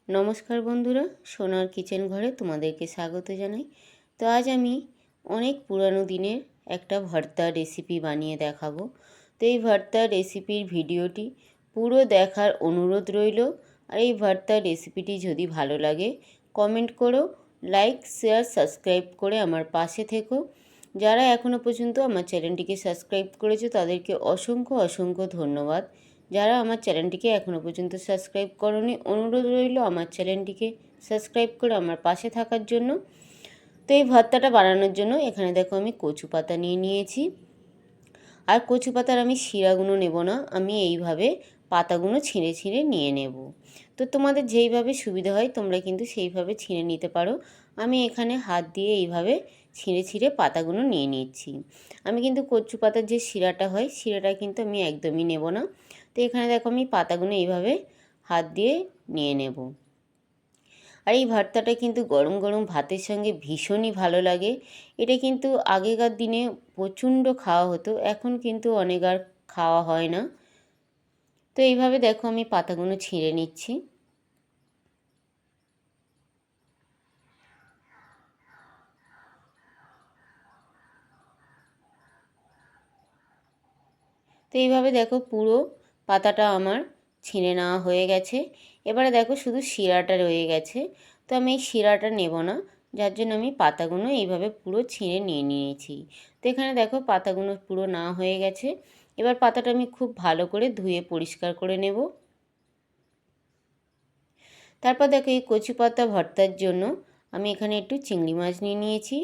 নমস্কার বন্ধুরা, সোনার কিচেন ঘরে তোমাদেরকে স্বাগত জানাই। তো আজ আমি অনেক পুরানো দিনের একটা ভর্তা রেসিপি বানিয়ে দেখাবো। তো এই ভর্তা রেসিপির ভিডিওটি পুরো দেখার অনুরোধ রইল। আর এই ভর্তা রেসিপিটি যদি ভালো লাগে কমেন্ট করো, লাইক শেয়ার সাবস্ক্রাইব করে আমার পাশে থেকো। যারা এখনও পর্যন্ত আমার চ্যানেলটিকে সাবস্ক্রাইব করেছো তাদেরকে অসংখ্য অসংখ্য ধন্যবাদ। যারা আমার চ্যানেলটিকে এখনও পর্যন্ত সাবস্ক্রাইব করোনি, অনুরোধ রইল আমার চ্যানেলটিকে সাবস্ক্রাইব করে আমার পাশে থাকার জন্য। তো এই ভর্তাটা বানানোর জন্য এখানে দেখো আমি কচু পাতা নিয়ে নিয়েছি। আর কচু পাতার আমি শিরাগুলো নেব না, আমি এইভাবে পাতাগুলো ছিঁড়ে ছিঁড়ে নিয়ে নেব। তো তোমাদের যেইভাবে সুবিধা হয় তোমরা কিন্তু সেইভাবে ছিঁড়ে নিতে পারো। আমি এখানে হাত দিয়ে এইভাবে ছিঁড়ে ছিঁড়ে পাতাগুলো নিয়ে নিচ্ছি। আমি কিন্তু কচু পাতার যে শিরাটা হয় শিরাটা কিন্তু আমি একদমই নেব না। তো এখানে দেখো আমি পাতাগুলো এইভাবে হাত দিয়ে নিয়ে নেব। আর এই ভর্তাটা কিন্তু গরম গরম ভাতের সঙ্গে ভীষণই ভালো লাগে। এটা কিন্তু আগেকার দিনে প্রচণ্ড খাওয়া হতো, এখন কিন্তু অনেক আর খাওয়া হয় না। তো এইভাবে দেখো আমি পাতাগুলো ছিঁড়ে নিচ্ছি। তো এইভাবে দেখো পুরো পাতাটা আমার ছিঁড়ে নেওয়া হয়ে গেছে। এবারে দেখো শুধু শিরাটা রয়ে গেছে। তো আমি এই শিরাটা নেব না, যার জন্য আমি পাতাগুলো এইভাবে পুরো ছিঁড়ে নিয়ে নিয়েছি। তো এখানে দেখো পাতাগুলো পুরো না হয়ে গেছে। এবার পাতাটা আমি খুব ভালো করে ধুয়ে পরিষ্কার করে নেব। তারপর দেখো এই কচু পাতা ভর্তার জন্য আমি এখানে একটু চিংড়ি মাছ নিয়ে নিয়েছি।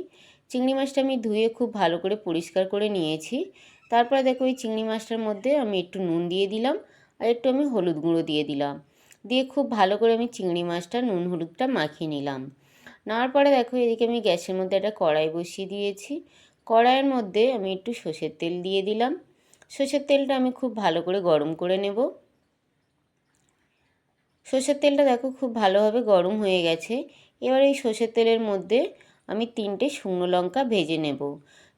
চিংড়ি মাছটা আমি ধুয়ে খুব ভালো করে পরিষ্কার করে নিয়েছি। তারপরে দেখো এই চিংড়ি মাছটার মধ্যে আমি একটু নুন দিয়ে দিলাম আর একটু আমি হলুদ গুঁড়ো দিয়ে দিলাম। দিয়ে খুব ভালো করে আমি চিংড়ি মাছটা নুন হলুদটা মাখিয়ে নিলাম। নেওয়ার পরে দেখো এদিকে আমি গ্যাসের মধ্যে একটা কড়াই বসিয়ে দিয়েছি। কড়াইয়ের মধ্যে আমি একটু সর্ষের তেল দিয়ে দিলাম। সর্ষের তেলটা আমি খুব ভালো করে গরম করে নেব। সর্ষের তেলটা দেখো খুব ভালোভাবে গরম হয়ে গেছে। এবার এই সর্ষের তেলের মধ্যে আমি 3টে শুকনো লঙ্কা ভেজে নেব।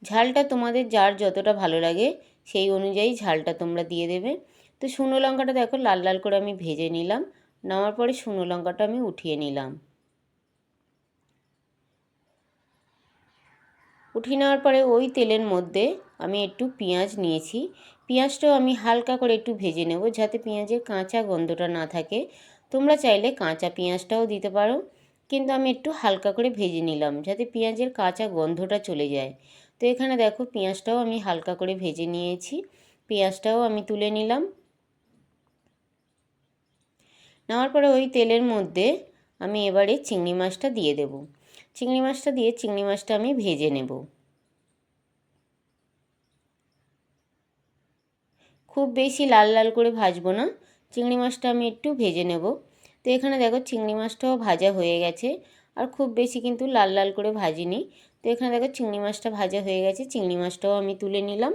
ঝালটা তোমাদের যার যতটা ভালো লাগে সেই অনুযায়ী ঝালটা তোমরা দিয়ে দেবে। তো শুকনো লঙ্কাটা দেখো লাল লাল করে আমি ভেজে নিলাম। নেওয়ার পরে শুকনো লঙ্কাটা আমি উঠিয়ে নিলাম। উঠিয়ে নেওয়ার পরে ওই তেলের মধ্যে আমি একটু পেঁয়াজ নিয়েছি। পেঁয়াজটাও আমি হালকা করে একটু ভেজে নেব যাতে পেঁয়াজের কাঁচা গন্ধটা না থাকে। তোমরা চাইলে কাঁচা পেঁয়াজটাও দিতে পারো, কিন্তু আমি একটু হালকা করে ভেজে নিলাম যাতে পেঁয়াজের কাঁচা গন্ধটা চলে যায়। তো এখানে দেখো পেঁয়াজটাও আমি হালকা করে ভেজে নিয়েছি। পেঁয়াজটাও আমি তুলে নিলাম। নেওয়ার পরে ওই তেলের মধ্যে আমি এবারে চিংড়ি মাছটা দিয়ে দেব। চিংড়ি মাছটা দিয়ে চিংড়ি মাছটা আমি ভেজে নেব। খুব বেশি লাল লাল করে ভাজবো না, চিংড়ি মাছটা আমি একটু ভেজে নেব। তো এখানে দেখো চিংড়ি মাছটাও ভাজা হয়ে গেছে, আর খুব বেশি কিন্তু লাল লাল করে ভাজিনি। তো এখানে দেখো চিংড়ি মাছটা ভাজা হয়ে গেছে, চিংড়ি মাছটাও আমি তুলে নিলাম।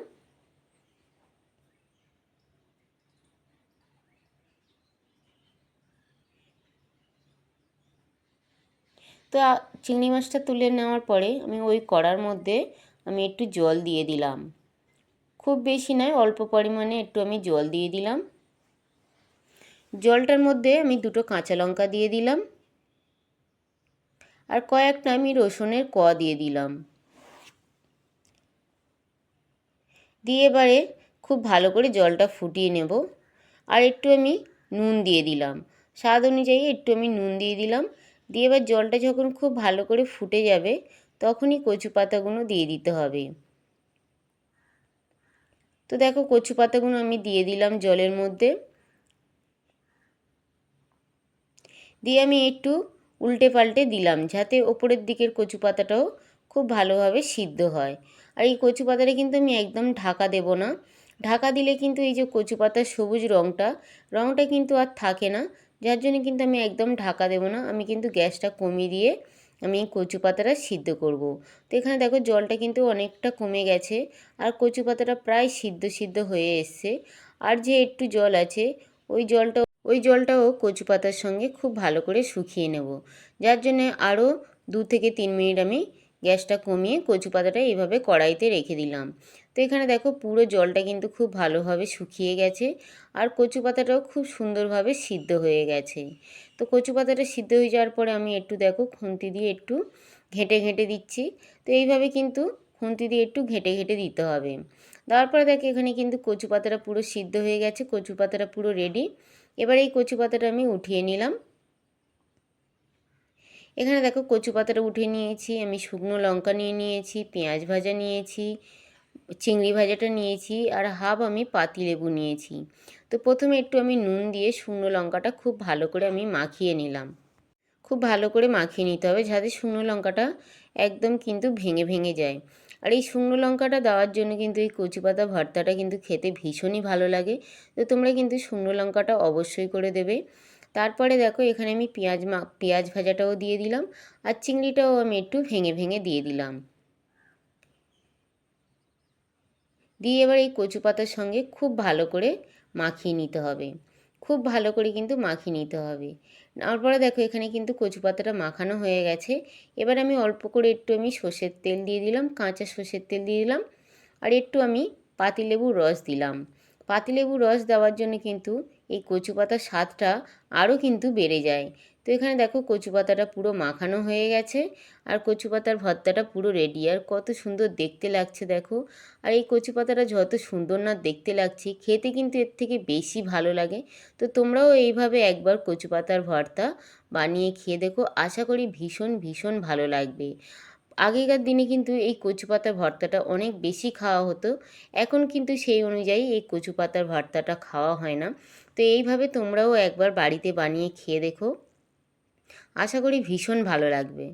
তো চিংড়ি মাছটা তুলে নেওয়ার পরে আমি ওই কড়ার মধ্যে আমি একটু জল দিয়ে দিলাম। খুব বেশি নয়, অল্প পরিমাণে একটু আমি জল দিয়ে দিলাম। জলটার মধ্যে আমি 2টো কাঁচা লঙ্কা দিয়ে দিলাম আর কয়েকটা আমি রসুনের কোয়া দিয়ে দিলাম। দিয়ে এবারে খুব ভালো করে জলটা ফুটিয়ে নেব। আর একটু আমি নুন দিয়ে দিলাম, স্বাদ অনুযায়ী একটু আমি নুন দিয়ে দিলাম। দিয়ে এবার জলটা যখন খুব ভালো করে ফুটে যাবে তখনই কচু পাতাগুলো দিয়ে দিতে হবে। তো দেখো কচু পাতাগুলো আমি দিয়ে দিলাম জলের মধ্যে। দিয়ে আমি একটু উল্টে পাল্টে দিলাম যাতে ওপরের দিকের কচু পাতাটাও খুব ভালোভাবে সিদ্ধ হয়। আর এই কচু পাতাটা কিন্তু আমি একদম ঢাকা দেব না, ঢাকা দিলে কিন্তু এই যে কচু পাতার সবুজ রঙটা কিন্তু আর থাকে না, যার জন্য কিন্তু আমি একদম ঢাকা দেব না। আমি কিন্তু গ্যাসটা কমিয়ে দিয়ে আমি এই কচু পাতাটা সিদ্ধ করব। তো এখানে দেখো জলটা কিন্তু অনেকটা কমে গেছে আর কচু পাতাটা প্রায় সিদ্ধ সিদ্ধ হয়ে এসছে। আর যে একটু জল আছে ওই জলটাও কচু পাতার সঙ্গে খুব ভালো করে শুকিয়ে নেব, যার জন্য আরও 2 থেকে 3 মিনিট আমি গ্যাসটা কমিয়ে কচু পাতাটা এইভাবে কড়াইতে রেখে দিলাম। তো এখানে দেখো পুরো জলটা কিন্তু খুব ভালোভাবে শুকিয়ে গেছে আর কচু পাতাটাও খুব সুন্দরভাবে সিদ্ধ হয়ে গেছে। তো কচু পাতাটা সিদ্ধ হয়ে যাওয়ার পরে আমি একটু দেখো খুন্তি দিয়ে একটু ঘেঁটে ঘেঁটে দিচ্ছি। তো এইভাবে কিন্তু খুন্তি দিয়ে একটু ঘেঁটে ঘেঁটে দিতে হবে। দেওয়ার পরে দেখো এখানে কিন্তু কচু পাতাটা পুরো সিদ্ধ হয়ে গেছে, কচু পাতাটা পুরো রেডি। এবার এই কচু পাতাটা আমি উঠিয়ে নিলাম। এখানে দেখো কচু পাতাটা উঠিয়ে নিয়েছি, আমি শুকনো লঙ্কা নিয়ে নিয়েছি, পেঁয়াজ ভাজা নিয়েছি, চিংড়ি ভাজাটা নিয়েছি আর হাফ আমি পাতিলেবু নিয়েছি। তো প্রথমে একটু আমি নুন দিয়ে শুকনো লঙ্কাটা খুব ভালো করে আমি মাখিয়ে নিলাম। খুব ভালো করে মাখিয়ে নিতে হবে যাতে শুকনো লঙ্কাটা একদম কিন্তু ভেঙে ভেঙে যায়। আর এই শুকনো লঙ্কাটা দেওয়ার জন্য কিন্তু এই কচু পাতা ভর্তাটা কিন্তু খেতে ভীষণই ভালো লাগে। তো তোমরা কিন্তু শুকনো লঙ্কাটা অবশ্যই করে দেবে। তারপরে দেখো এখানে আমি পেঁয়াজ ভাজাটাও দিয়ে দিলাম আর চিংড়িটাও আমি একটু ভেঙে ভেঙে দিয়ে দিলাম। দিয়ে এবার এই কচু পাতার সঙ্গে খুব ভালো করে মাখিয়ে নিতে হবে। খুব ভালো করে কিন্তু মাখিয়ে নিতে হবে। তারপরে দেখো এখানে কিন্তু কচু পাতাটা মাখানো হয়ে গেছে। এবার আমি অল্প করে একটু আমি সর্ষের তেল দিয়ে দিলাম, কাঁচা সর্ষের তেল দিয়ে দিলাম আর একটু আমি পাতিলেবুর রস দিলাম। পাতিলেবুর রস দেওয়ার জন্য কিন্তু এই কচু পাতার স্বাদটা আরও কিন্তু বেড়ে যায়। তো এখানে দেখো কচু পাতাটা পুরো মাখানো হয়ে গেছে আর কচু পাতার ভর্তাটা পুরো রেডি। আর কত সুন্দর দেখতে লাগছে দেখো। আর এই কচু পাতাটা যত সুন্দর না দেখতে লাগছে, খেতে কিন্তু এর থেকে বেশি ভালো লাগে। তো তোমরাও এইভাবে একবার কচু পাতার ভর্তা বানিয়ে খেয়ে দেখো, আশা করি ভীষণ ভীষণ ভালো লাগবে। আগেকার দিনে কিন্তু এই কচু পাতার ভর্তাটা অনেক বেশি খাওয়া হতো, এখন কিন্তু সেই অনুযায়ী এই কচু পাতার ভর্তাটা খাওয়া হয় না। তো এইভাবে তোমরাও একবার বাড়িতে বানিয়ে খেয়ে দেখো, আশা করি ভীষণ ভালো লাগবে।